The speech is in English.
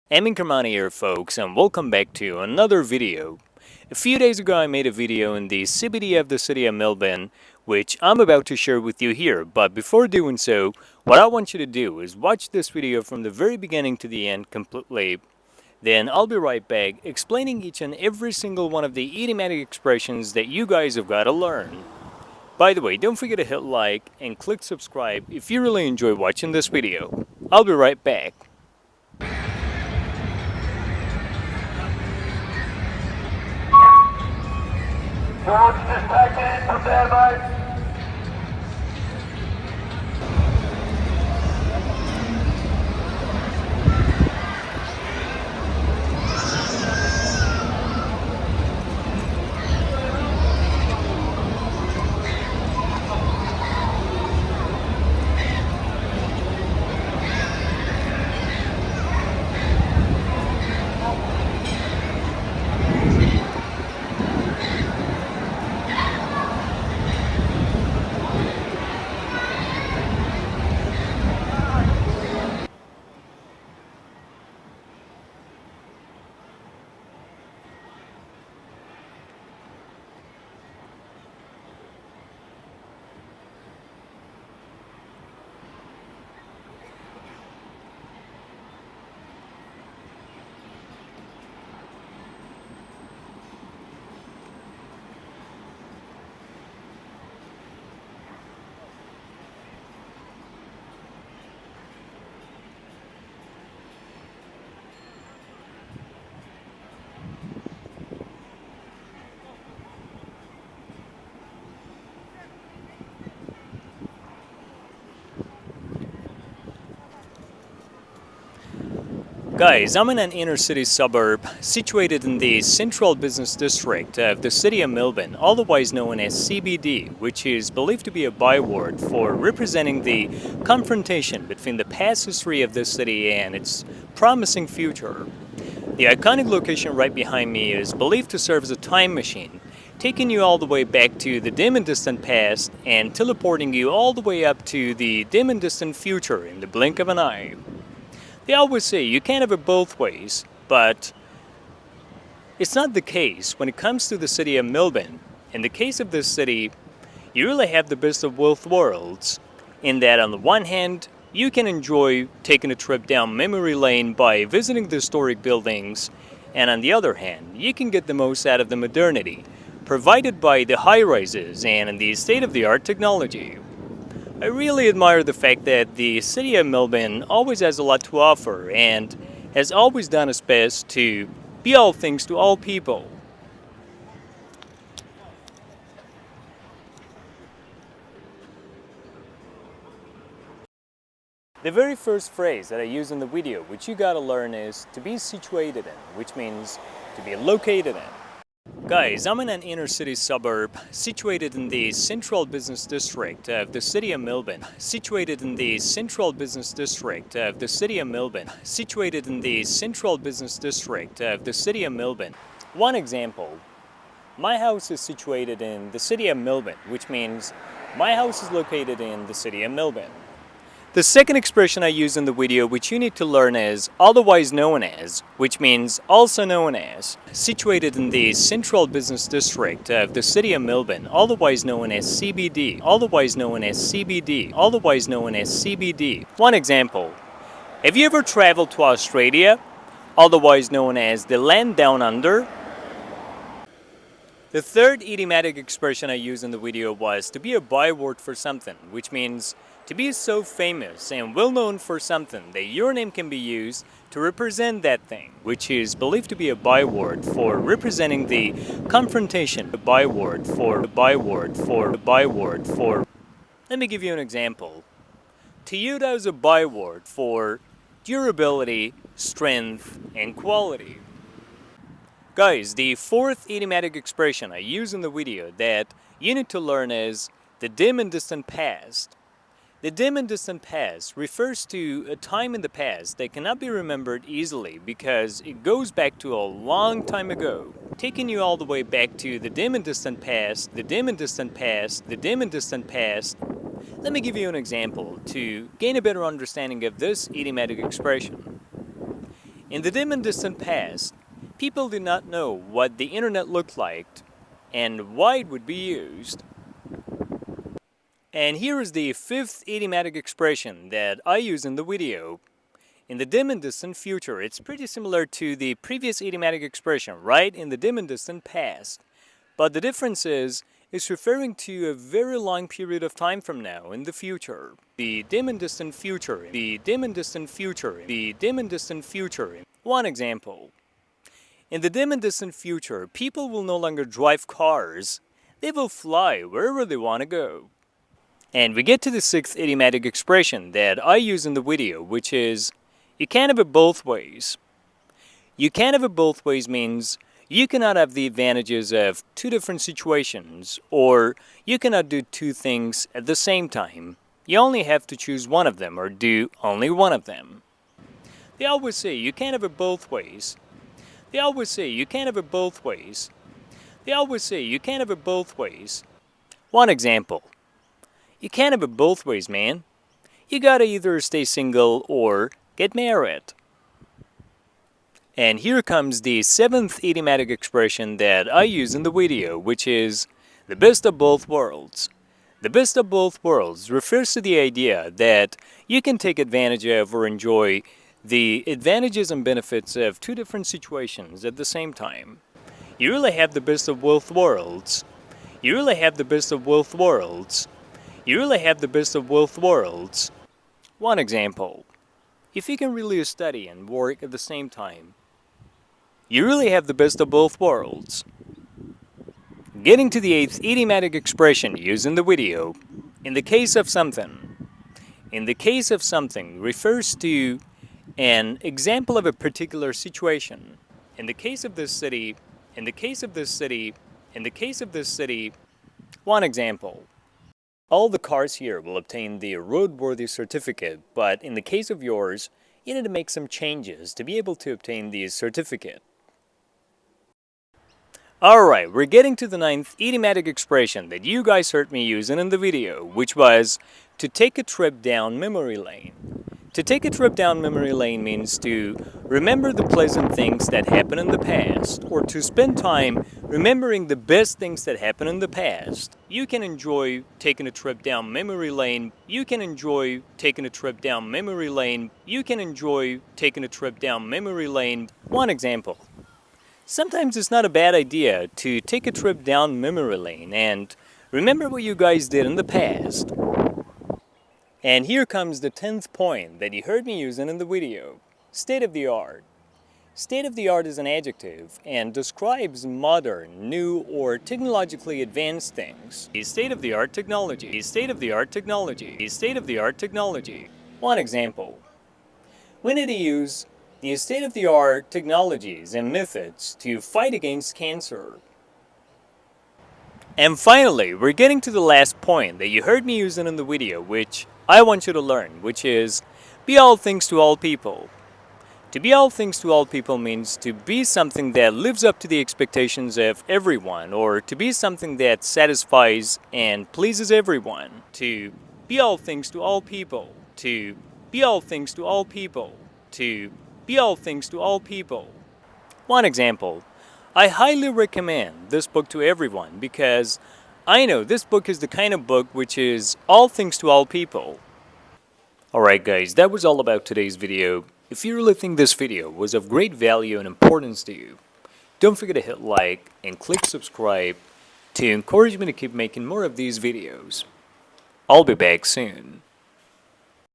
Aminkarmani here folks, and welcome back to another video. A few days ago I made a video in the CBD of the city of Melbourne, which I'm about to share with you here, but before doing so, what I want you to do is watch this video from the very beginning to the end completely. Then I'll be right back explaining each and every single one of the idiomatic expressions that you guys have got to learn. By the way, don't forget to hit like and click subscribe if you really enjoy watching this video. I'll be right back. George, just take it in from there, mate. Guys, I'm in an inner city suburb situated in the central business district of the city of Melbourne, otherwise known as CBD, which is believed to be a byword for representing the confrontation between the past history of this city and its promising future. The iconic location right behind me is believed to serve as a time machine, taking you all the way back to the dim and distant past and teleporting you all the way up to the dim and distant future in the blink of an eye. They always say you can't have it both ways, but it's not the case when it comes to the city of Melbourne. In the case of this city, you really have the best of both worlds, in that on the one hand, you can enjoy taking a trip down memory lane by visiting the historic buildings, and on the other hand, you can get the most out of the modernity, provided by the high-rises and the state-of-the-art technology. I really admire the fact that the city of Melbourne always has a lot to offer and has always done its best to be all things to all people. The very first phrase that I use in the video, which you gotta learn, is to be situated in, which means to be located in. Guys, I'm in an inner city suburb situated in the central business district of the city of Melbourne. Situated in the central business district of the city of Melbourne. Situated in the central business district of the city of Melbourne. One example, my house is situated in the city of Melbourne, which means my house is located in the city of Melbourne. The second expression I use in the video, which you need to learn, is otherwise known as, which means also known as. Situated in the central business district of the city of Melbourne, otherwise known as CBD, otherwise known as CBD, otherwise known as CBD. One example, have you ever traveled to Australia, otherwise known as the land down under? The third idiomatic expression I used in the video was to be a byword for something, which means to be so famous and well known for something that your name can be used to represent that thing, which is believed to be a byword for representing the confrontation. A byword for. Let me give you an example. Toyota is a byword for durability, strength, and quality. Guys, the fourth idiomatic expression I use in the video that you need to learn is the dim and distant past. The dim and distant past refers to a time in the past that cannot be remembered easily because it goes back to a long time ago, taking you all the way back to the dim and distant past, the dim and distant past, the dim and distant past. Let me give you an example to gain a better understanding of this idiomatic expression. In the dim and distant past, people did not know what the internet looked like and why it would be used. And here is the fifth idiomatic expression that I use in the video. In the dim and distant future, it's pretty similar to the previous idiomatic expression, right? In the dim and distant past. But the difference is, it's referring to a very long period of time from now in the future. The dim and distant future. The dim and distant future. The dim and distant future. One example. In the dim and distant future, people will no longer drive cars. They will fly wherever they want to go. And we get to the sixth idiomatic expression that I use in the video, which is, you can't have it both ways. You can't have it both ways means you cannot have the advantages of two different situations, or you cannot do two things at the same time. You only have to choose one of them or do only one of them. They always say you can't have it both ways. They always say you can't have it both ways. They always say you can't have it both ways. One example. You can't have it both ways, man. You gotta either stay single or get married. And here comes the seventh idiomatic expression that I use in the video, which is the best of both worlds. The best of both worlds refers to the idea that you can take advantage of or enjoy the advantages and benefits of two different situations at the same time. You really have the best of both worlds. You really have the best of both worlds. You really have the best of both worlds. One example. If you can really study and work at the same time, you really have the best of both worlds. Getting to the eighth idiomatic expression used in the video, in the case of something. In the case of something refers to an example of a particular situation. In the case of this city, in the case of this city, in the case of this city, one example. All the cars here will obtain the roadworthy certificate, but in the case of yours, you need to make some changes to be able to obtain the certificate. Alright, we're getting to the ninth idiomatic expression that you guys heard me using in the video, which was to take a trip down memory lane. To take a trip down memory lane means to remember the pleasant things that happened in the past, or to spend time remembering the best things that happened in the past. You can enjoy taking a trip down memory lane. You can enjoy taking a trip down memory lane. You can enjoy taking a trip down memory lane. One example. Sometimes it's not a bad idea to take a trip down memory lane and remember what you guys did in the past. And here comes the 10th point that you heard me using in the video. State of the art. State of the art is an adjective and describes modern, new, or technologically advanced things. The state of the art technology. The state of the art technology. The state of the art technology. One example. We need to use the state-of-the-art technologies and methods to fight against cancer. And finally, we're getting to the last point that you heard me using in the video, which I want you to learn, which is be all things to all people. To be all things to all people means to be something that lives up to the expectations of everyone, or to be something that satisfies and pleases everyone. To be all things to all people. To be all things to all people. To be all things to all people. One example. I highly recommend this book to everyone because I know this book is the kind of book which is all things to all people. Alright guys, that was all about today's video. If you really think this video was of great value and importance to you, don't forget to hit like and click subscribe to encourage me to keep making more of these videos. I'll be back soon.